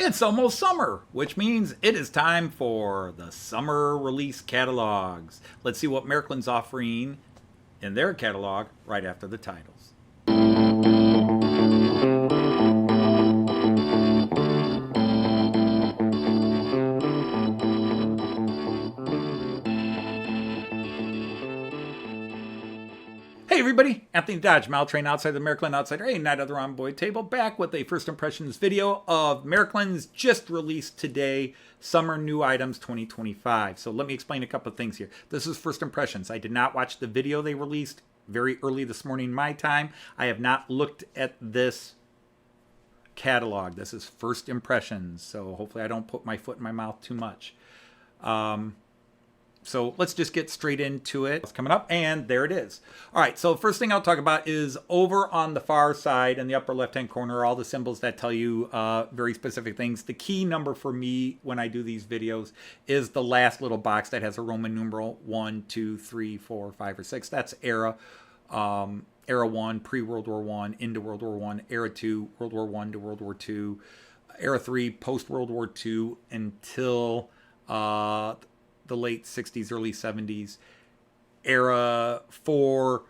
It's almost summer, which means it is time for the summer release catalogs. Let's see what Märklin's offering in their catalog right after the titles. Hey everybody, Anthony Dodge, Maltrain Outsider, the Märklin Outsider, a Night of the Round Boy Table, back with a first impressions video of Märklin's just released today Summer New Items 2025. So let me explain a couple of things here. This is first impressions. I did not watch the video they released very early this morning my time. I have not looked at this catalog. This is first impressions, so hopefully I don't put my foot in my mouth too much. So let's just get straight into it. It's coming up, and there it is. All right, so first thing I'll talk about is over on the far side in the upper left-hand corner, all the symbols that tell you very specific things. The key number for me when I do these videos is the last little box that has a Roman numeral 1, 2, 3, 4, 5, or 6. That's era. Era 1, pre-World War I, into World War I. Era 2, World War I to World War II. Era 3, post-World War II until the late 60s, early 70s. Era 4,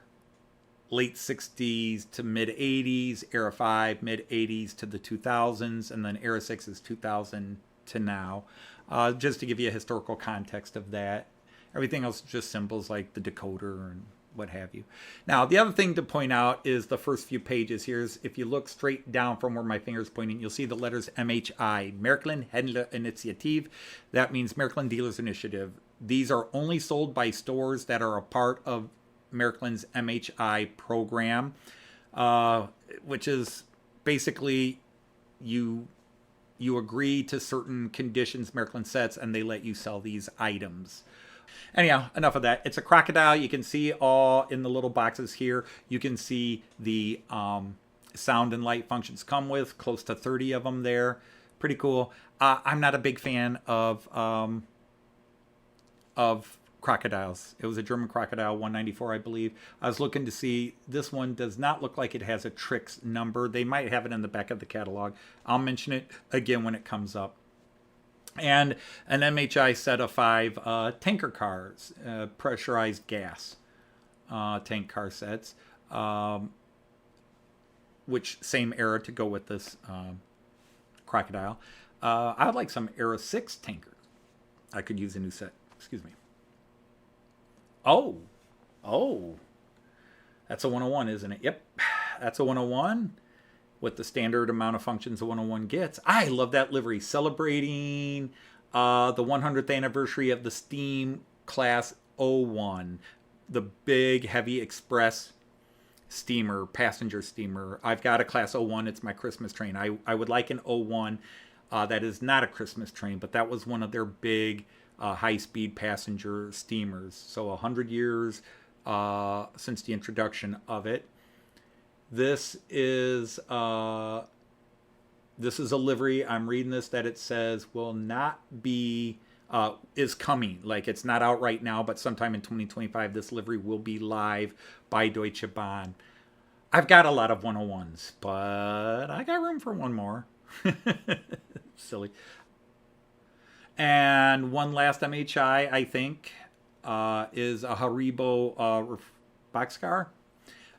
late 60s to mid 80s. Era 5, mid 80s to the 2000s. And then Era 6 is 2000 to now. Just to give you a historical context of that. Everything else is just symbols like the decoder and what have you. Now, the other thing to point out is the first few pages. Here's, if you look straight down from where my finger's pointing, you'll see the letters MHI, Märklin Händler Initiative. That means Märklin Dealers Initiative. These are only sold by stores that are a part of Märklin's MHI program, which is basically you agree to certain conditions Märklin sets and they let you sell these items. Anyhow, enough of that. It's a crocodile. You can see all in the little boxes here. You can see the sound and light functions come with close to 30 of them there. Pretty cool. I'm not a big fan of crocodiles. It was a German crocodile, 194, I believe. I was looking to see, this one does not look like it has a Trix number. They might have it in the back of the catalog. I'll mention it again when it comes up. And an MHI set of 5 tanker cars, pressurized gas tank car sets, which same era to go with this crocodile. I would like some Era 6 tankers. I could use a new set. Excuse me. Oh, that's a 101, isn't it? Yep, that's a 101. With the standard amount of functions a 101 gets. I love that livery. Celebrating the 100th anniversary of the Steam Class 01. The big, heavy express steamer, passenger steamer. I've got a Class 01. It's my Christmas train. I would like an 01 that is not a Christmas train, but that was one of their big high-speed passenger steamers. So 100 years since the introduction of it. This is a livery. I'm reading this that it says will not be, is coming. Like it's not out right now, but sometime in 2025, this livery will be live by Deutsche Bahn. I've got a lot of 101s, but I got room for one more. Silly. And one last MHI, I think, is a Haribo boxcar.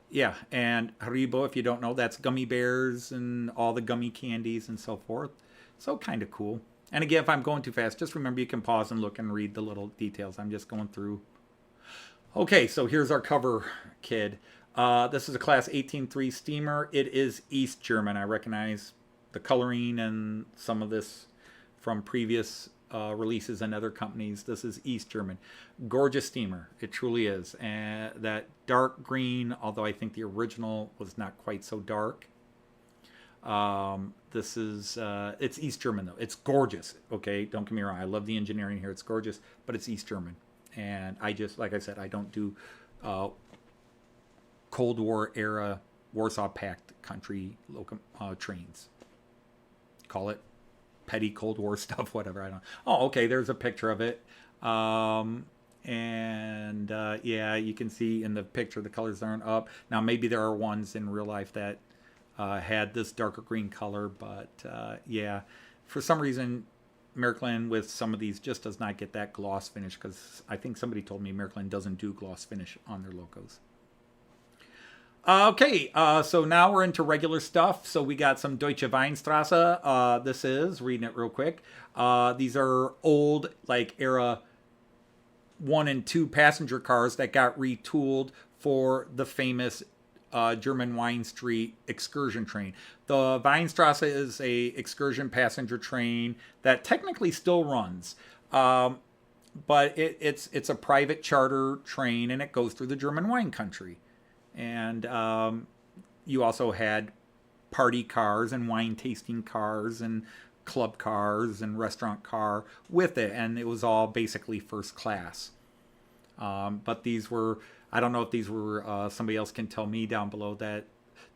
Yeah, and Haribo, if you don't know, that's gummy bears and all the gummy candies and so forth. So kind of cool. And again, if I'm going too fast, just remember you can pause and look and read the little details. I'm just going through. Okay, so here's our cover, kid. This is a Class 18.3 steamer. It is East German. I recognize the coloring and some of this from previous releases and other companies. This is East German. Gorgeous steamer. It truly is. And that dark green, although I think the original was not quite so dark. This is, it's East German though. It's gorgeous. Okay. Don't get me wrong. I love the engineering here. It's gorgeous, but it's East German. And I just, like I said, I don't do Cold War era Warsaw Pact country trains. Call it petty Cold War stuff, whatever. I don't. Oh, okay. There's a picture of it. Yeah, you can see in the picture the colors aren't up. Now, maybe there are ones in real life that had this darker green color, but yeah, For some reason, Märklin with some of these just does not get that gloss finish, because I think somebody told me Märklin doesn't do gloss finish on their logos. Okay, so now we're into regular stuff. So we got some Deutsche Weinstrasse. This is, reading it real quick. These are old, like, era 1 and 2 passenger cars that got retooled for the famous German Wine Street excursion train. The Weinstrasse is a excursion passenger train that technically still runs. But it's a private charter train, and it goes through the German wine country. And you also had party cars and wine tasting cars and club cars and restaurant car with it. And it was all basically first class. But these were, I don't know if these were, somebody else can tell me down below, that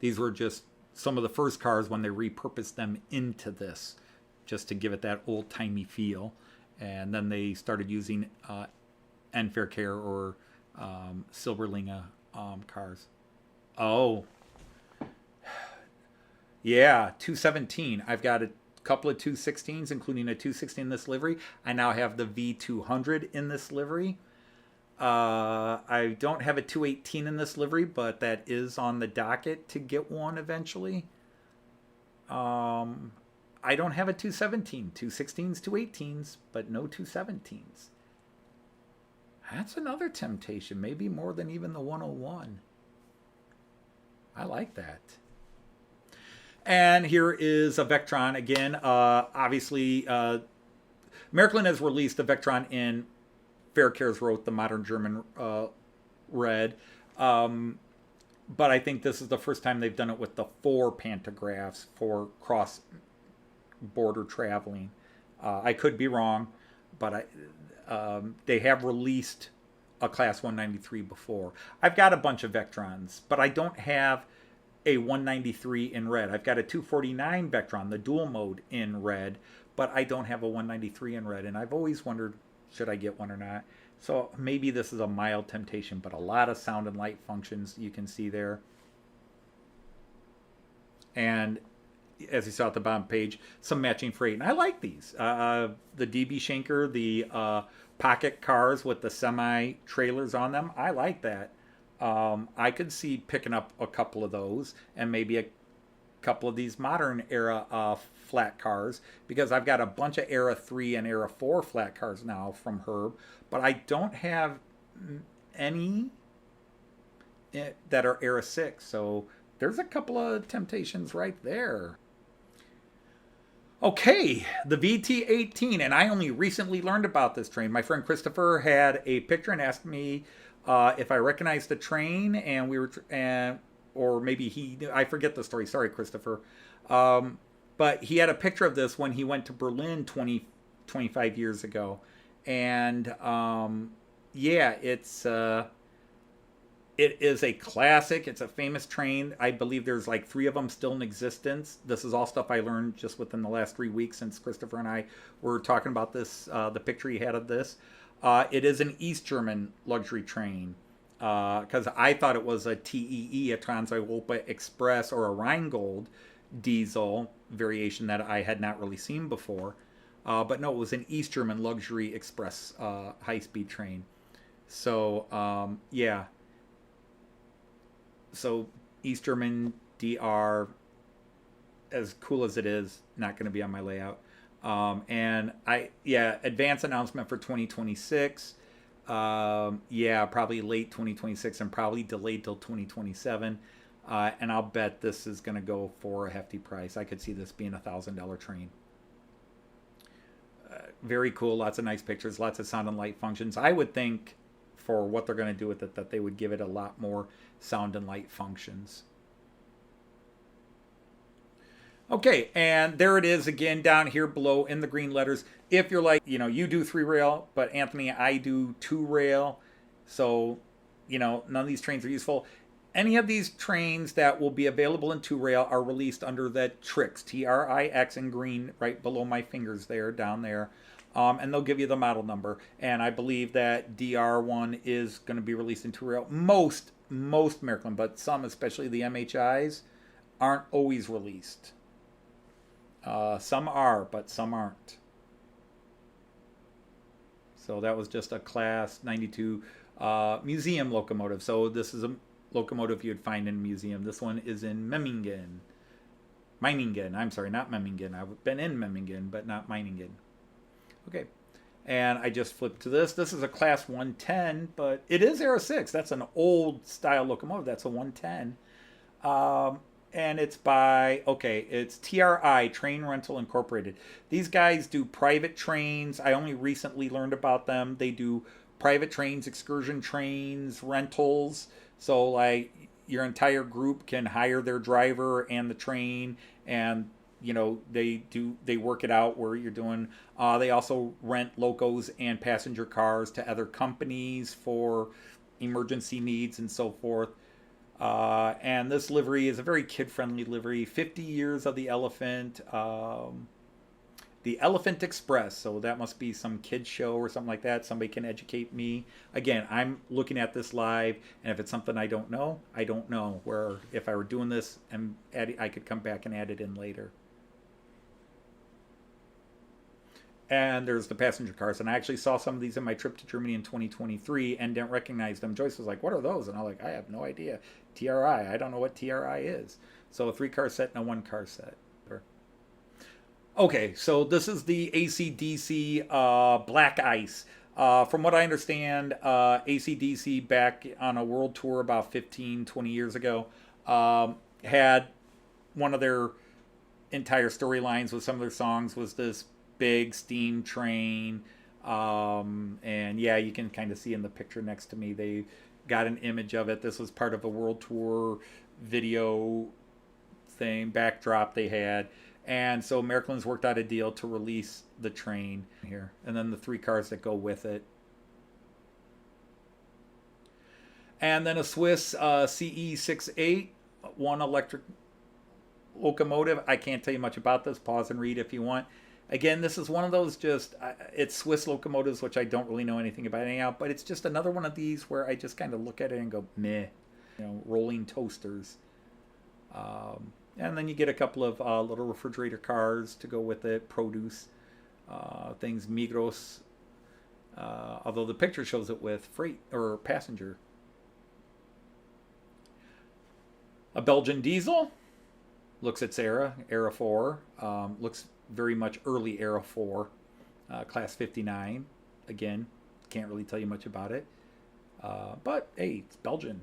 these were just some of the first cars when they repurposed them into this, just to give it that old-timey feel. And then they started using Endverkehr or Silberlinge cars. Oh, yeah, 217. I've got a couple of 216s, including a 216 in this livery. I now have the V200 in this livery. I don't have a 218 in this livery, but that is on the docket to get one eventually. I don't have a 217. 216s, 218s, but no 217s. That's another temptation, maybe more than even the 101. I like that. And here is a Vectron again. Obviously, Märklin has released the Vectron in Verkehr's wrote the modern German red. But I think this is the first time they've done it with the 4 pantographs for cross-border traveling. I could be wrong, but they have released a Class 193 before. I've got a bunch of Vectrons, but I don't have a 193 in red. I've got a 249 Vectron, the dual mode, in red, but I don't have a 193 in red. And I've always wondered, should I get one or not? So maybe this is a mild temptation, but a lot of sound and light functions you can see there. And as you saw at the bottom page, some matching freight. And I like these. The DB Schenker, the pocket cars with the semi-trailers on them. I like that. I could see picking up a couple of those, and maybe a couple of these modern era flat cars, because I've got a bunch of era 3 and era 4 flat cars now from Herb, but I don't have any that are era 6. So there's a couple of temptations right there. Okay, the VT18, and I only recently learned about this train. My friend Christopher had a picture and asked me if I recognized the train, and we were, or maybe he, I forget the story. Sorry, Christopher. But he had a picture of this when he went to Berlin 25 years ago. And yeah, it is a classic. It's a famous train. I believe there's like 3 of them still in existence. This is all stuff I learned just within the last 3 weeks since Christopher and I were talking about this, the picture he had of this. It is an East German luxury train, because I thought it was a TEE, a Trans-Europa Express, or a Rheingold diesel variation that I had not really seen before. But no, it was an East German luxury express high-speed train. So, yeah. So East German DR, as cool as it is, not going to be on my layout. And advance announcement for 2026. Yeah, probably late 2026 and probably delayed till 2027. And I'll bet this is going to go for a hefty price. I could see this being $1,000 train. Very cool. Lots of nice pictures, lots of sound and light functions. I would think for what they're going to do with it that they would give it a lot more sound and light functions. Okay, and there it is again down here below in the green letters. If you're like, you do 3-rail, but Anthony, I do 2-rail. So, none of these trains are useful. Any of these trains that will be available in 2-rail are released under that TRIX, T-R-I-X in green, right below my fingers there, down there. And they'll give you the model number. And I believe that DR1 is going to be released in 2-rail. Most Märklin, but some, especially the MHIs, aren't always released. Some are, but some aren't. So that was just a Class 92 museum locomotive. So this is a locomotive you'd find in a museum. This one is in Memmingen. Meiningen. I'm sorry, not Memmingen. I've been in Memmingen, but not Meiningen. Okay. And I just flipped to this. This is a Class 110, but it is Era 6. That's an old style locomotive. That's a 110. And it's by, okay, it's TRI, Train Rental Incorporated. These guys do private trains. I only recently learned about them. They do private trains, excursion trains, rentals. So, like, your entire group can hire their driver and the train, and they work it out where you're doing. They also rent locos and passenger cars to other companies for emergency needs and so forth. And this livery is a very kid-friendly livery. 50 years of the elephant. The Elephant Express. So that must be some kid show or something like that. Somebody can educate me. Again, I'm looking at this live, and if it's something I don't know, I don't know. Where if I were doing this, and I could come back and add it in later. And there's the passenger cars. And I actually saw some of these in my trip to Germany in 2023 and didn't recognize them. Joyce was like, what are those? And I'm like, I have no idea. TRI. I don't know what TRI is. So a 3-car set and a 1-car set. Okay, so this is the AC/DC Black Ice. From what I understand, AC/DC back on a world tour about 15, 20 years ago had one of their entire storylines with some of their songs was this big steam train. And yeah, you can kind of see in the picture next to me, they got an image of it. This was part of a world tour video thing, backdrop they had. And so Märklin's worked out a deal to release the train here. And then the 3 cars that go with it. And then a Swiss CE68, 1 electric locomotive. I can't tell you much about this. Pause and read if you want. Again, this is one of those it's Swiss locomotives, which I don't really know anything about anyhow. But it's just another one of these where I just kind of look at it and go, meh. Rolling toasters. And then you get a couple of little refrigerator cars to go with it, produce things, Migros, although the picture shows it with freight or passenger. A Belgian diesel, looks its era 4, looks very much early era 4, Class 59. Again, can't really tell you much about it, but hey, it's Belgian.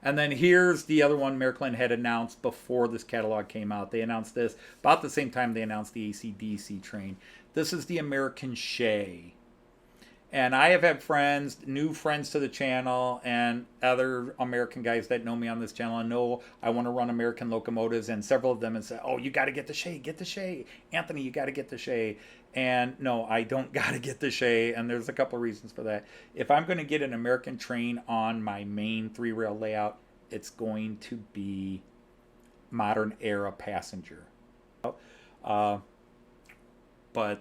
And then here's the other one Märklin had announced before this catalog came out. They announced this about the same time they announced the AC/DC train. This is the American Shay. And I have had friends, new friends to the channel, and other American guys that know me on this channel and know I want to run American locomotives, and several of them have said, oh, you got to get the Shay, get the Shay. Anthony, you got to get the Shay. And no, I don't got to get the Shay, and there's a couple of reasons for that. If I'm going to get an American train on my main 3-rail layout, it's going to be modern era passenger. But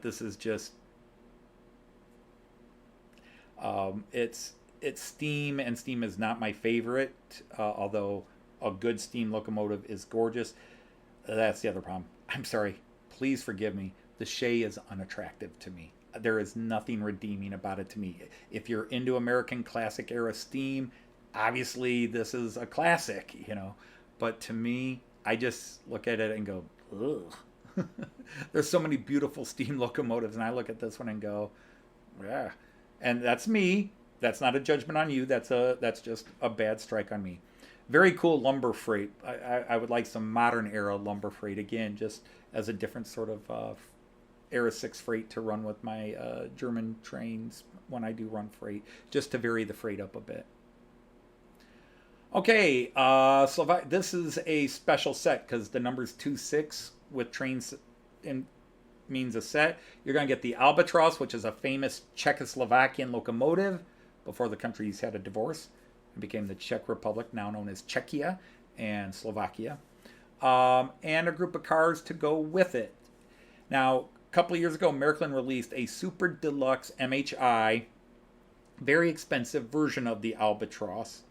this is just... it's steam, and steam is not my favorite, although a good steam locomotive is gorgeous. That's the other problem. I'm sorry. Please forgive me. The Shay is unattractive to me. There is nothing redeeming about it to me. If you're into American classic era steam, obviously this is a classic, But to me, I just look at it and go, ugh. There's so many beautiful steam locomotives, and I look at this one and go, yeah. And that's me. That's not a judgment on you. That's just a bad strike on me. Very cool lumber freight. I would like some modern era lumber freight again, just as a different sort of Era 6 freight to run with my German trains when I do run freight, just to vary the freight up a bit. Okay, this is a special set because the number's 26 with trains in means a set. You're going to get the Albatross, which is a famous Czechoslovakian locomotive before the countries had a divorce. It became the Czech Republic, now known as Czechia and Slovakia. And a group of cars to go with it. Now, a couple of years ago, Märklin released a super deluxe MHI, very expensive version of the Albatross.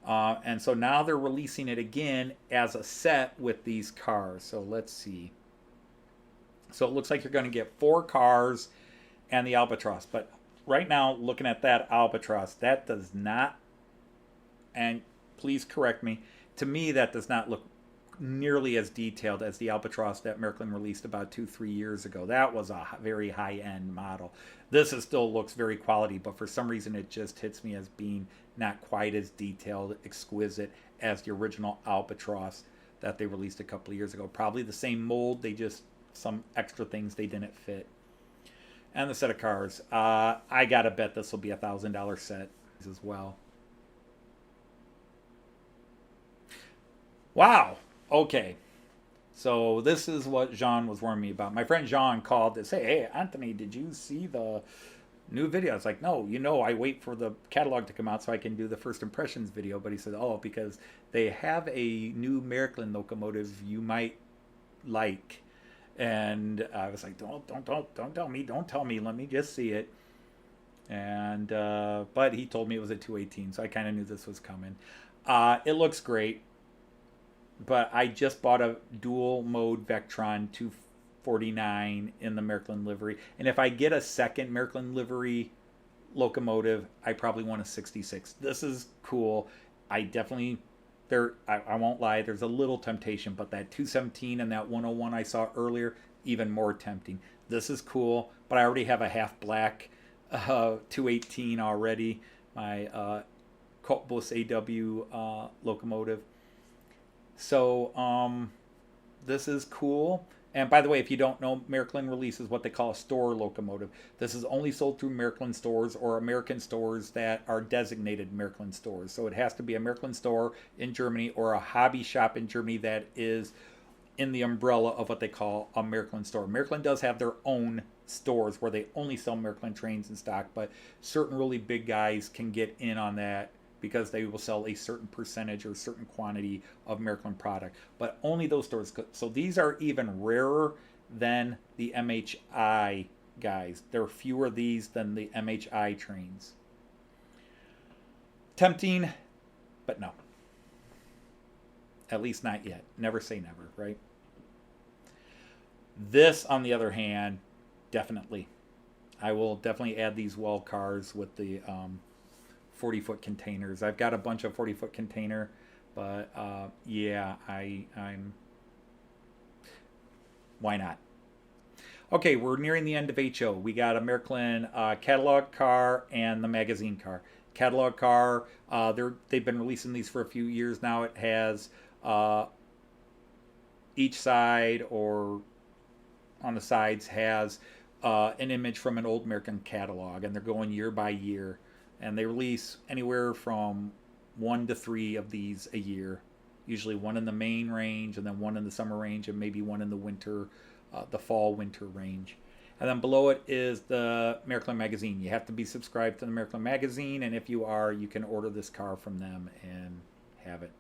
And so now they're releasing it again as a set with these cars. So let's see. So it looks like you're going to get 4 cars and the Albatross. But right now, looking at that Albatross, that does not, and please correct me, to me that does not look nearly as detailed as the Albatross that Märklin released about 2-3 years ago. That was a very high-end model. This still looks very quality, but for some reason it just hits me as being not quite as detailed, exquisite as the original Albatross that they released a couple of years ago. Probably the same mold, they just, some extra things they didn't fit. And the set of cars. I gotta bet this will be $1,000 set as well. Wow. Okay. So this is what Jean was warning me about. My friend Jean called to say, "Hey, Anthony, did you see the new video?" I was like, "No, I wait for the catalog to come out so I can do the first impressions video." But he said, "Oh, because they have a new Märklin locomotive you might like." And I was like, don't tell me, let me just see it. And but he told me it was a 218, so I kind of knew this was coming. It looks great, but I just bought a dual mode Vectron 249 in the Märklin livery, and if I get a second Märklin livery locomotive, I probably want a 66. This is cool. I definitely, I won't lie, there's a little temptation, but that 217 and that 101 I saw earlier, even more tempting. This is cool, but I already have a half black 218 already, my Cottbus AW locomotive. So this is cool. And by the way, if you don't know, Märklin releases what they call a store locomotive. This is only sold through Märklin stores or American stores that are designated Märklin stores. So it has to be a Märklin store in Germany or a hobby shop in Germany that is in the umbrella of what they call a Märklin store. Märklin does have their own stores where they only sell Märklin trains in stock, but certain really big guys can get in on that because they will sell a certain percentage or certain quantity of Märklin product. But only those stores. So these are even rarer than the MHI guys. There are fewer of these than the MHI trains. Tempting, but no. At least not yet. Never say never, right? This, on the other hand, definitely. I will definitely add these well cars with the 40-foot containers. I've got a bunch of 40-foot container, but yeah, I'm. Why not? Okay, we're nearing the end of HO. We got a Märklin catalog car and the magazine car. Catalog car, they've been releasing these for a few years now. It has each side or on the sides has an image from an old Märklin catalog, and they're going year by year. And they release anywhere from 1 to 3 of these a year. Usually one in the main range, and then one in the summer range, and maybe one in the winter, the fall-winter range. And then below it is the Märklin magazine. You have to be subscribed to the Märklin magazine, and if you are, you can order this car from them and have it.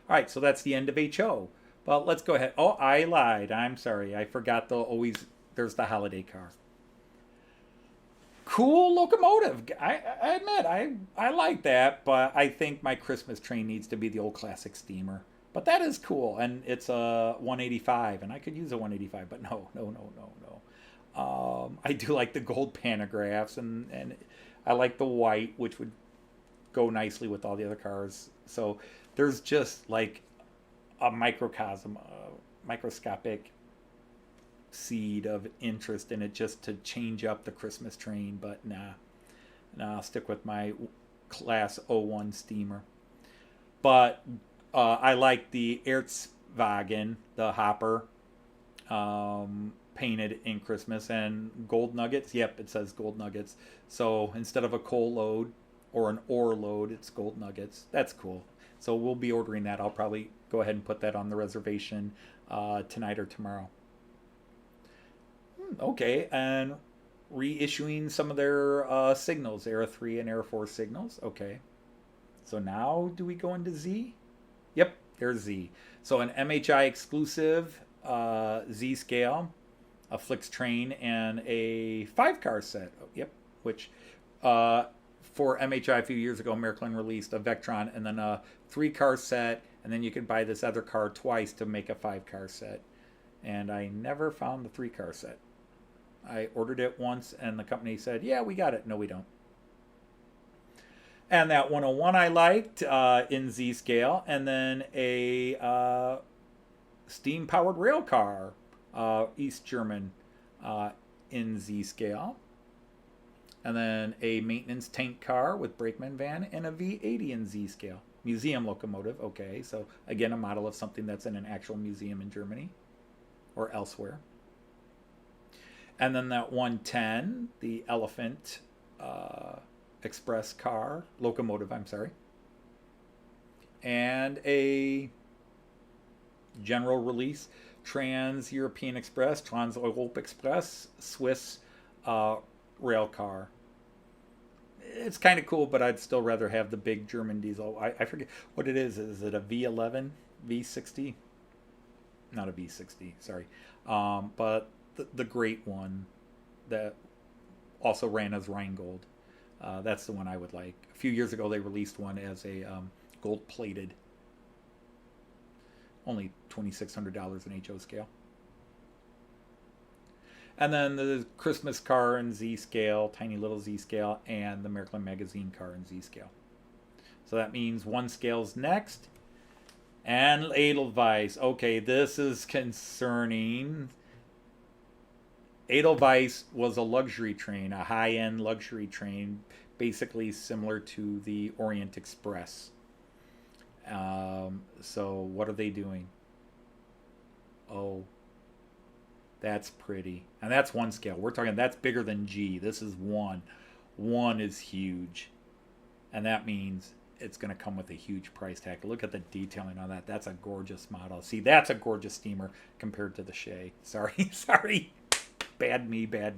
All right, so that's the end of HO. But let's go ahead. Oh, I lied. I'm sorry. I forgot there's the holiday car. Cool locomotive. I admit, I like that, but I think my Christmas train needs to be the old classic steamer. But that is cool, and it's a 185, and I could use a 185, but no. I do like the gold pantographs, and I like the white, which would go nicely with all the other cars. So there's just like a microscopic seed of interest in it just to change up the Christmas train, but nah, I'll stick with my class '01 steamer. But I like the Erzwagen, the hopper, painted in Christmas, and gold nuggets. Yep, it says gold nuggets. So instead of a coal load or an ore load, it's gold nuggets. That's cool. So we'll be ordering that. I'll probably go ahead and put that on the reservation tonight or tomorrow. Okay, and reissuing some of their signals, Era 3 and Era 4 signals. Okay. So now do we go into Z? Yep, there's Z. So an MHI exclusive Z scale, a Flix train, and a 5-car set. Yep, which for MHI a few years ago, Märklin released a Vectron and then a 3-car set, and then you could buy this other car twice to make a 5-car set. And I never found the 3-car set. I ordered it once, and the company said, "Yeah, we got it." No, we don't. And that 101 I liked in Z scale, and then a steam-powered rail car, East German, in Z scale. And then a maintenance tank car with brakeman van and a V80 in Z scale. Museum locomotive, okay, so again a model of something that's in an actual museum in Germany or elsewhere. And then that 110, the Elephant Express car, locomotive, I'm sorry. And a general release Trans-European Express, Trans-Europe Express, Swiss rail car. It's kind of cool, but I'd still rather have the big German diesel. I forget what it is. Is it a V11, V60? Not a V60, sorry. But the great one that also ran as Rheingold. That's the one I would like. A few years ago, they released one as a gold-plated. Only $2,600 in HO scale. And then the Christmas car in Z scale, tiny little Z scale, and the Märklin magazine car in Z scale. So that means 1 scale's next. And Edelweiss. Okay, this is concerning. Edelweiss was a luxury train, a high-end luxury train, basically similar to the Orient Express. So what are they doing? Oh, that's pretty. And that's 1 scale. We're talking, that's bigger than G. This is 1. 1 is huge. And that means it's going to come with a huge price tag. Look at the detailing on that. That's a gorgeous model. See, that's a gorgeous steamer compared to the Shea. Sorry, sorry. Bad me. That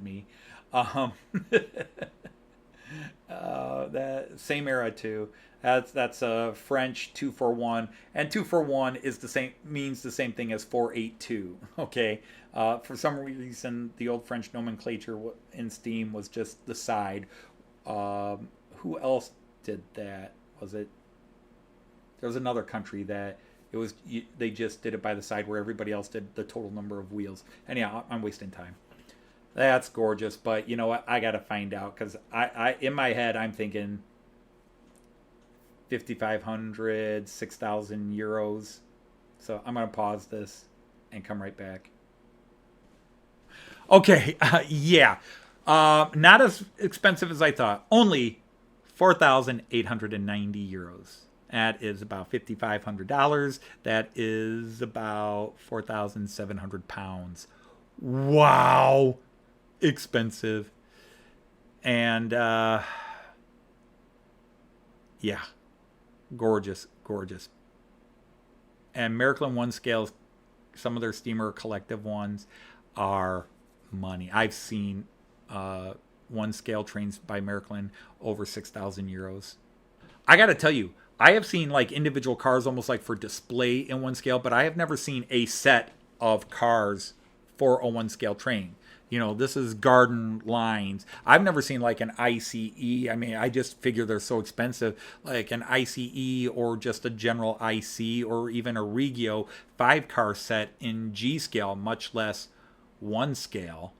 same era too. That's a French 241, and 241 is the same, means the same thing as 482. Okay, for some reason the old French nomenclature in steam was just the side. Who else did that? Was it? There was another country that it was. They just did it by the side, where everybody else did the total number of wheels. Anyhow, I'm wasting time. That's gorgeous, but you know what? I gotta find out, because I in my head I'm thinking 5,500, 6,000 euros. So I'm gonna pause this and come right back. Okay, yeah, not as expensive as I thought. Only 4,890 euros. That is about $5,500. That is about 4,700 pounds. Wow. Expensive. And yeah, gorgeous. And Märklin 1 scales, some of their steamer collective ones are money. I've seen 1 scale trains by Märklin over 6,000 euros. I gotta tell you, I have seen like individual cars almost like for display in 1 scale, but I have never seen a set of cars for a 1 scale train. You know, this is garden lines. I've never seen like an ICE. I mean, I just figure they're so expensive. Like an ICE or just a general IC or even a Regio 5-car set in G scale, much less 1 scale.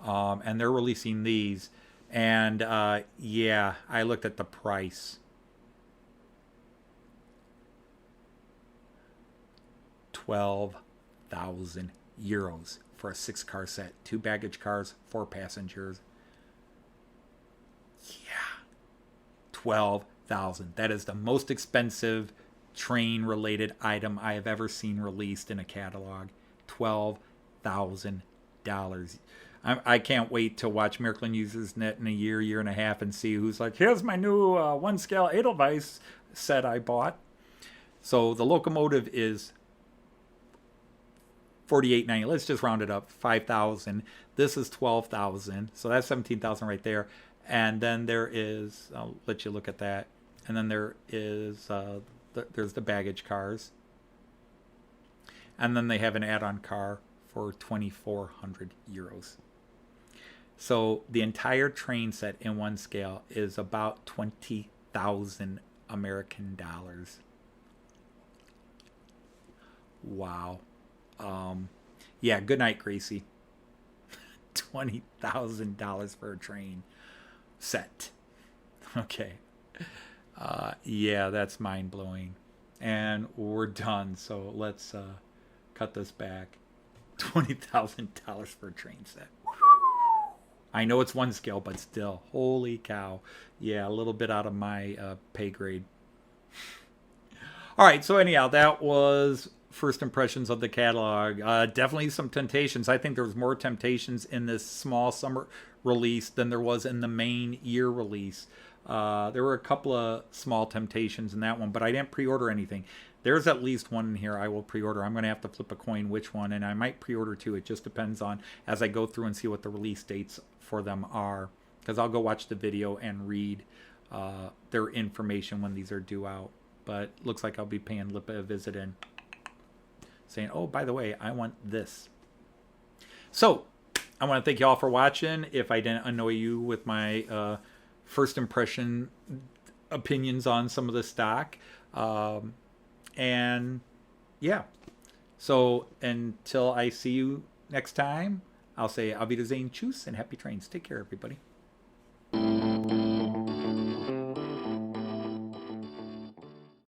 And they're releasing these. And yeah, I looked at the price. 12,000 euros for a 6-car set, 2 baggage cars, 4 passengers. Yeah, 12,000. That is the most expensive train-related item I have ever seen released in a catalog. $12,000. I can't wait to watch Märklin Users Net in a year and a half and see who's like, here's my new 1 scale Edelweiss set I bought. So the locomotive is 48.90. Let's just round it up. 5,000. This is 12,000. So that's 17,000 right there. And then there is, I'll let you look at that. And then there is, there's the baggage cars. And then they have an add-on car for 2,400 euros. So the entire train set in one scale is about 20,000 American dollars. Wow. Yeah, good night, Gracie. $20,000 for a train set. Okay. Yeah, that's mind blowing. And we're done. So let's cut this back. $20,000 for a train set. I know it's one scale, but still, holy cow. Yeah, a little bit out of my pay grade. All right, so anyhow, that was first impressions of the catalog. Definitely some temptations. I think there was more temptations in this small summer release than there was in the main year release. There were a couple of small temptations in that one, but I didn't pre-order anything. There's at least one in here I will pre-order. I'm going to have to flip a coin which one, and I might pre-order two. It just depends on as I go through and see what the release dates for them are, because I'll go watch the video and read their information when these are due out. But looks like I'll be paying Lipa a visit and saying, oh, by the way, I want this. So I want to thank you all for watching. If I didn't annoy you with my first impression opinions on some of the stock. And yeah, so until I see you next time, I'll say Auf Wiedersehen, tschüss, and happy trains. Take care, everybody.